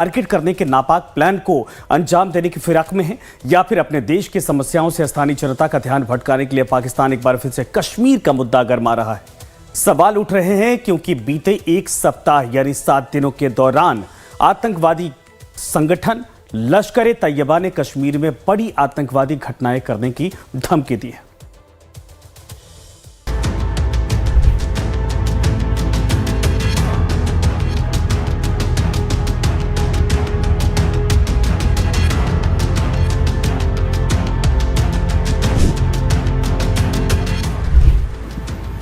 Target करने के नापाक प्लान को अंजाम देने की फिराक में है या फिर अपने देश की समस्याओं से स्थानीय जनता का ध्यान भटकाने के लिए पाकिस्तान एक बार फिर से कश्मीर का मुद्दा गरमा रहा है। सवाल उठ रहे हैं क्योंकि बीते एक सप्ताह यानी 7 दिनों के दौरान आतंकवादी संगठन लश्कर-ए-तैयबा ने कश्मीर में बड़ी आतंकवादी घटनाएं करने की धमकी दी है।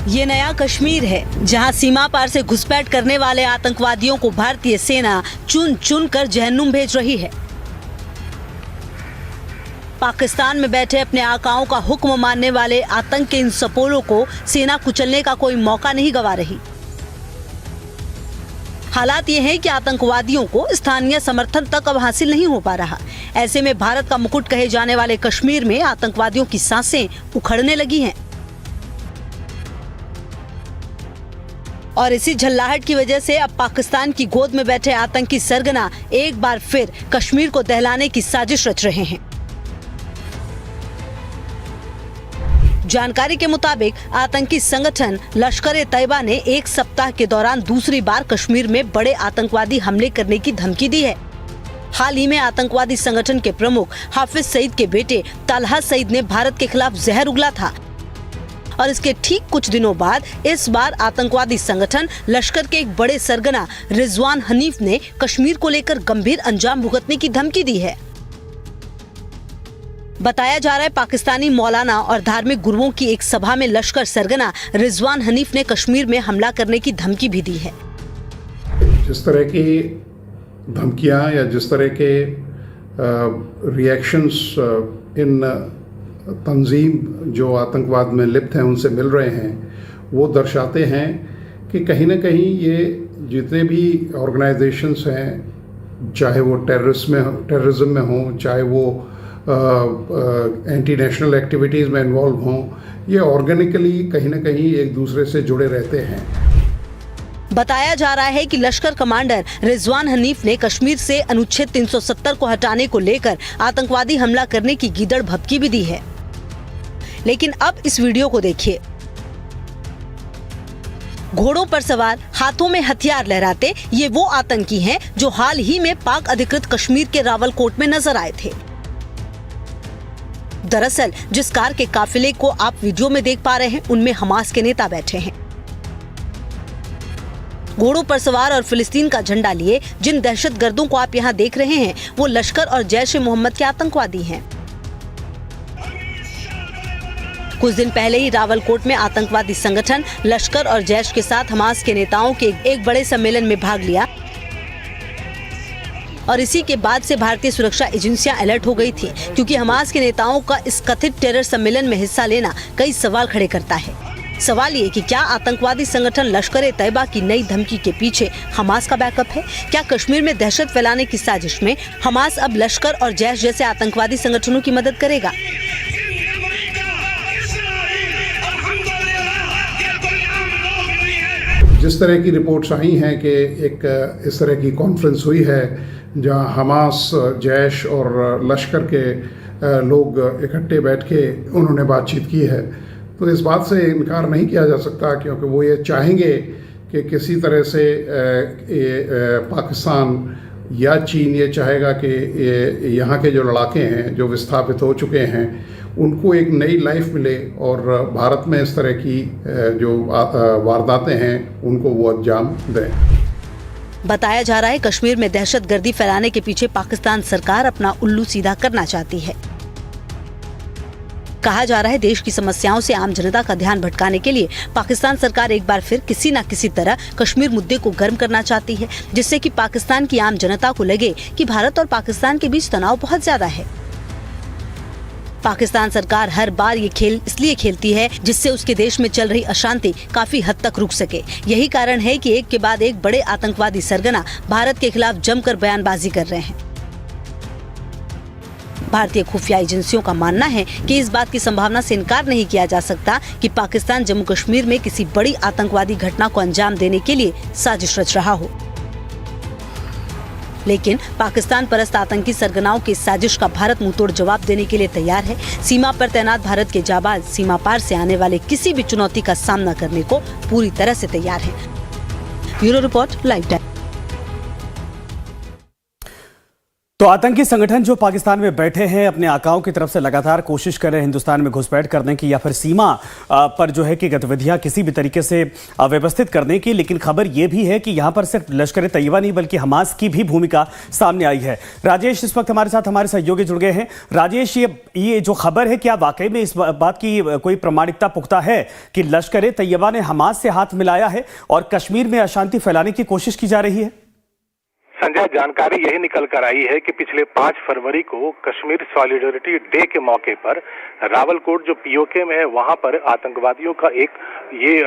ये नया कश्मीर है जहां सीमा पार से घुसपैठ करने वाले आतंकवादियों को भारतीय सेना चुन चुन कर जहन्नुम भेज रही है। पाकिस्तान में बैठे अपने आकाओं का हुक्म मानने वाले आतंक के इन सपोलों को सेना कुचलने का कोई मौका नहीं गंवा रही। हालात ये हैं कि आतंकवादियों को स्थानीय समर्थन तक अब हासिल नहीं हो पा रहा। ऐसे में भारत का मुकुट कहे जाने वाले कश्मीर में आतंकवादियों की सांसें उखड़ने लगी हैं। और इसी झल्लाहट की वजह से अब पाकिस्तान की गोद में बैठे आतंकी सरगना एक बार फिर कश्मीर को दहलाने की साजिश रच रहे हैं। जानकारी के मुताबिक आतंकी संगठन लश्कर-ए-तैयबा ने एक सप्ताह के दौरान दूसरी बार कश्मीर में बड़े आतंकवादी हमले करने की धमकी दी है। हाल ही में आतंकवादी संगठन के प्रमुख हाफिज सईद के बेटे तलहा सईद ने भारत के खिलाफ जहर उगला था और इसके ठीक कुछ दिनों बाद इस बार आतंकवादी संगठन लश्कर के एक बड़े सरगना रिजवान हनीफ ने कश्मीर को लेकर गंभीर अंजाम भुगतने की धमकी दी है। बताया जा रहा है पाकिस्तानी मौलाना और धार्मिक गुरुओं की एक सभा में लश्कर सरगना रिजवान हनीफ ने कश्मीर में हमला करने की धमकी भी दी है। जिस तरह की धमकियां या जिस तरह के रिएक्शंस इन तंजीम जो आतंकवाद में लिप्त हैं उनसे मिल रहे हैं, वो दर्शाते हैं कि कहीं ना कहीं ये जितने भी ऑर्गेनाइजेशंस हैं, चाहे वो टेररिज्म में हों, चाहे वो एंटी नेशनल एक्टिविटीज़ में इन्वॉल्व हों, ये ऑर्गेनिकली कहीं ना कहीं एक दूसरे से जुड़े रहते हैं। बताया जा रहा है कि लश्कर कमांडर रिजवान हनीफ ने कश्मीर से अनुच्छेद 370 को हटाने को लेकर आतंकवादी हमला करने की गीदड़ भभकी भी दी है। लेकिन अब इस वीडियो को देखिए। घोड़ों पर सवार, हाथों में हथियार लहराते ये वो आतंकी हैं जो हाल ही में पाक अधिकृत कश्मीर के रावलकोट में नजर आए थे। दरअसल जिस कार के काफिले को आप वीडियो में देख पा रहे हैं उनमें हमास के नेता बैठे हैं। घोड़ों पर सवार और फिलिस्तीन का झंडा लिए जिन दहशतगर्दों को आप यहाँ देख रहे हैं वो लश्कर और जैश-ए-मोहम्मद के आतंकवादी हैं। कुछ दिन पहले ही रावलकोट में आतंकवादी संगठन लश्कर और जैश के साथ हमास के नेताओं के एक बड़े सम्मेलन में भाग लिया और इसी के बाद से भारतीय सुरक्षा एजेंसियां अलर्ट हो गई थी, क्योंकि हमास के नेताओं का इस कथित टेरर सम्मेलन में हिस्सा लेना कई सवाल खड़े करता है। सवाल ये कि क्या आतंकवादी संगठन लश्कर-ए-तैयबा की नई धमकी के पीछे हमास का बैकअप है? क्या कश्मीर में दहशत फैलाने की साजिश में हमास अब लश्कर और जैश जैसे आतंकवादी संगठनों की मदद करेगा? जिस तरह की रिपोर्ट्स आई हैं कि एक इस तरह की कॉन्फ्रेंस हुई है जहां हमास, जैश और लश्कर के लोग इकट्ठे बैठ के उन्होंने बातचीत की है, तो इस बात से इनकार नहीं किया जा सकता, क्योंकि वो ये चाहेंगे कि किसी तरह से पाकिस्तान या चीन ये चाहेगा कि यहाँ के जो लड़ाके हैं जो विस्थापित हो चुके हैं उनको एक नई लाइफ मिले और भारत में इस तरह की जो वारदातें हैं उनको वो अंजाम दें। बताया जा रहा है कश्मीर में दहशतगर्दी फैलाने के पीछे पाकिस्तान सरकार अपना उल्लू सीधा करना चाहती है। कहा जा रहा है देश की समस्याओं से आम जनता का ध्यान भटकाने के लिए पाकिस्तान सरकार एक बार फिर किसी न किसी तरह कश्मीर मुद्दे को गर्म करना चाहती है, जिससे कि पाकिस्तान की आम जनता को लगे कि भारत और पाकिस्तान के बीच तनाव बहुत ज्यादा है। पाकिस्तान सरकार हर बार ये खेल इसलिए खेलती है जिससे उसके देश में चल रही अशांति काफी हद तक रुक सके। यही कारण है कि एक के बाद एक बड़े आतंकवादी सरगना भारत के खिलाफ जमकर बयानबाजी कर रहे हैं। भारतीय खुफिया एजेंसियों का मानना है कि इस बात की संभावना से इनकार नहीं किया जा सकता कि पाकिस्तान जम्मू कश्मीर में किसी बड़ी आतंकवादी घटना को अंजाम देने के लिए साजिश रच रहा हो। लेकिन पाकिस्तान परस्त आतंकी सरगनाओं की साजिश का भारत मुंहतोड़ जवाब देने के लिए तैयार है। सीमा पर तैनात भारत के जाबाज सीमा पार से आने वाले किसी भी चुनौती का सामना करने को पूरी तरह से तैयार है। Bureau report, live time. तो आतंकी संगठन जो पाकिस्तान में बैठे हैं अपने आकाओं की तरफ से लगातार कोशिश कर रहे हैं हिंदुस्तान में घुसपैठ करने की या फिर सीमा पर जो है कि गतिविधियां किसी भी तरीके से व्यवस्थित करने की, लेकिन खबर यह भी है कि यहां पर सिर्फ लश्कर तैयबा नहीं बल्कि हमास की भी भूमिका सामने आई है। राजेश इस वक्त हमारे साथ हमारे सहयोगी जुड़ गए हैं। राजेश, ये जो खबर है क्या वाकई में इस बात की कोई प्रामाणिकता पुख्ता है कि लश्कर तैयबा ने हमास से हाथ मिलाया है और कश्मीर में अशांति फैलाने की कोशिश की जा रही है? संजय, जानकारी यही निकल कर आई है कि पिछले 5 फरवरी को कश्मीर सॉलिडरिटी डे के मौके पर रावलकोट जो पीओके में है वहां पर आतंकवादियों का एक ये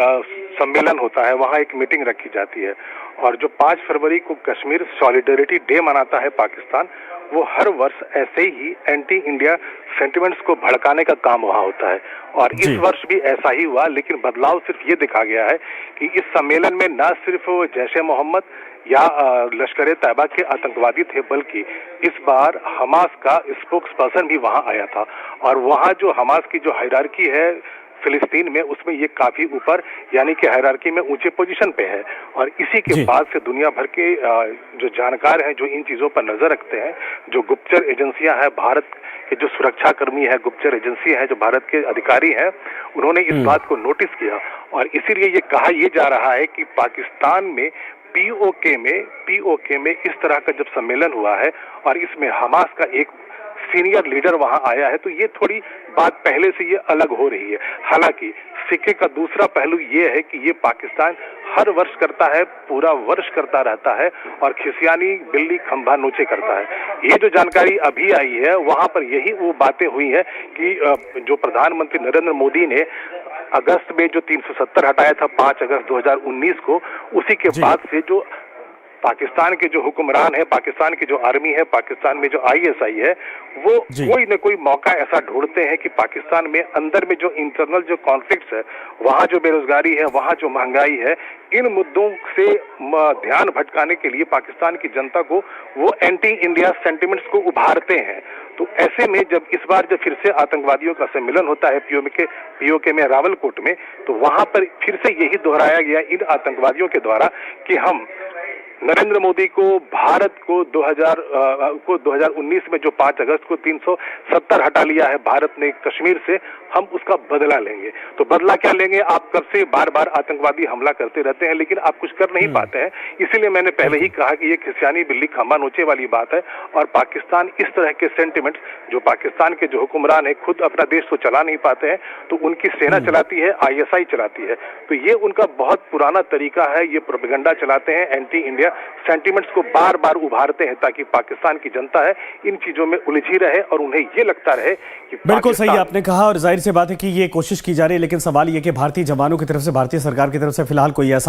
सम्मेलन होता है, वहां एक मीटिंग रखी जाती है। और जो 5 फरवरी को कश्मीर सॉलिडरिटी डे मनाता है पाकिस्तान, वो हर वर्ष ऐसे ही एंटी इंडिया सेंटिमेंट्स को भड़काने का काम वहां होता है। और इस वर्ष भी ऐसा ही हुआ, लेकिन बदलाव सिर्फ ये दिखा गया है कि इस सम्मेलन में न सिर्फ जैश-ए मोहम्मद या लश्कर तैयबा के आतंकवादी थे, बल्कि इस बार हमास का स्पोक्स पर्सन भी वहां आया था। और वहां जो हमास की जो हायरार्की है फिलिस्तीन में, उसमें ये काफी ऊपर यानी कि हायरार्की में ऊंचे पोजीशन पे है। और इसी के बाद से दुनिया भर के जो जानकार हैं, जो इन चीजों पर नजर रखते हैं, जो गुप्तचर एजेंसियां हैं, भारत के जो सुरक्षा कर्मी है, गुप्तचर एजेंसी है, जो भारत के अधिकारी हैं, उन्होंने इस बात को नोटिस किया। और इसीलिए ये कहा यह जा रहा है कि पाकिस्तान में पीओके में इस तरह का जब सम्मेलन हुआ है और इसमें हमास का एक सीनियर लीडर वहां आया है, तो ये थोड़ी बात पहले से ये अलग हो रही है। हालांकि सिक्के का दूसरा पहलू ये है कि ये पाकिस्तान हर वर्ष करता है, पूरा वर्ष करता रहता है और खिसियानी बिल्ली खंभा नोचे करता है। ये जो जानकारी अभी आई है, वहां पर यही वो बातें हुई है कि जो प्रधानमंत्री नरेंद्र मोदी ने अगस्त में जो 370 हटाया था 5 अगस्त 2019 को, उसी के बाद से जो पाकिस्तान के जो हुक्मरान है, पाकिस्तान की जो आर्मी है, पाकिस्तान में जो आईएसआई है, वो कोई न कोई मौका ऐसा ढूंढते हैं कि पाकिस्तान में अंदर में जो इंटरनल जो कॉन्फ्लिक्ट्स है, वहां जो बेरोजगारी है, वहां जो महंगाई है, इन मुद्दों से ध्यान भटकाने के लिए पाकिस्तान की जनता को वो एंटी इंडिया सेंटिमेंट्स को उभारते हैं। तो ऐसे में जब इस बार जब फिर से आतंकवादियों का सम्मेलन होता है पीओके में रावलकोट में, तो वहां पर फिर से यही दोहराया गया इन आतंकवादियों के द्वारा कि हम नरेंद्र मोदी को भारत को 2019 में जो 5 अगस्त को 370 हटा लिया है भारत ने कश्मीर से, हम उसका बदला लेंगे। तो बदला क्या लेंगे? आप कब से बार बार आतंकवादी हमला करते रहते हैं, लेकिन आप कुछ कर नहीं पाते हैं। इसीलिए मैंने पहले ही कहा कि ये खिसियानी बिल्ली खंभा नोचे वाली बात है। और पाकिस्तान इस तरह के सेंटिमेंट्स, जो पाकिस्तान के जो हुक्मरान है खुद अपना देश तो चला नहीं पाते हैं, तो उनकी सेना चलाती है, आईएसआई चलाती है। तो ये उनका बहुत पुराना तरीका है, ये प्रोपेगेंडा चलाते हैं, एंटी इंडिया सेंटिमेंट्स को बार बार उभारते हैं ताकि पाकिस्तान की जनता है इन चीजों में उलझी रहे और उन्हें ये लगता रहे कि बिल्कुल सही आपने कहा। और जाहिर सी बात है कि ये कोशिश की जा रही है, लेकिन सवाल ये कि भारतीय जवानों की तरफ से, भारतीय सरकार की तरफ से फिलहाल कोई ऐसा